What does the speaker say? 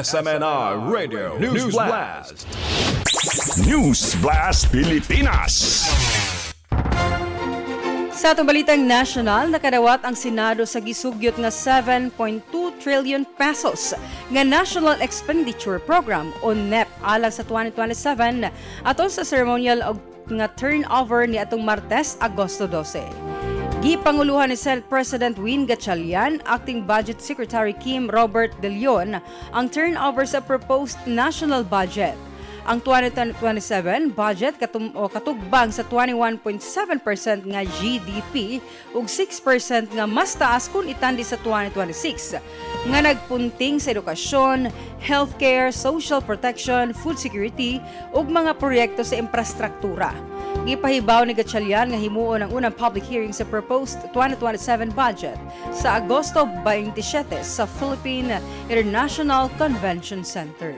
SMNR Radio News Blast. News Blast Pilipinas. Sa atong balitang national, nakadawat ang Senado sa gisugyot nga 7.2 trillion pesos nga National Expenditure Program o NEP alang sa 2027 atol sa seremonyal nga turnover ni atong Martes, Agosto 12. Gipanguluhan ni Senate President Win Gatchalian, Acting Budget Secretary Kim Robert De Leon ang turnover sa proposed national budget. Ang 2027 budget katugbang sa 21.7% nga GDP ug 6% nga mas taas kung itandi sa 2026 nga nagpunting sa edukasyon, healthcare, social protection, food security ug mga proyekto sa imprastraktura. Gipahibalo ni Gatchalian nga himuon ang unang public hearing sa proposed 2027 budget sa Agosto 27 sa Philippine International Convention Center.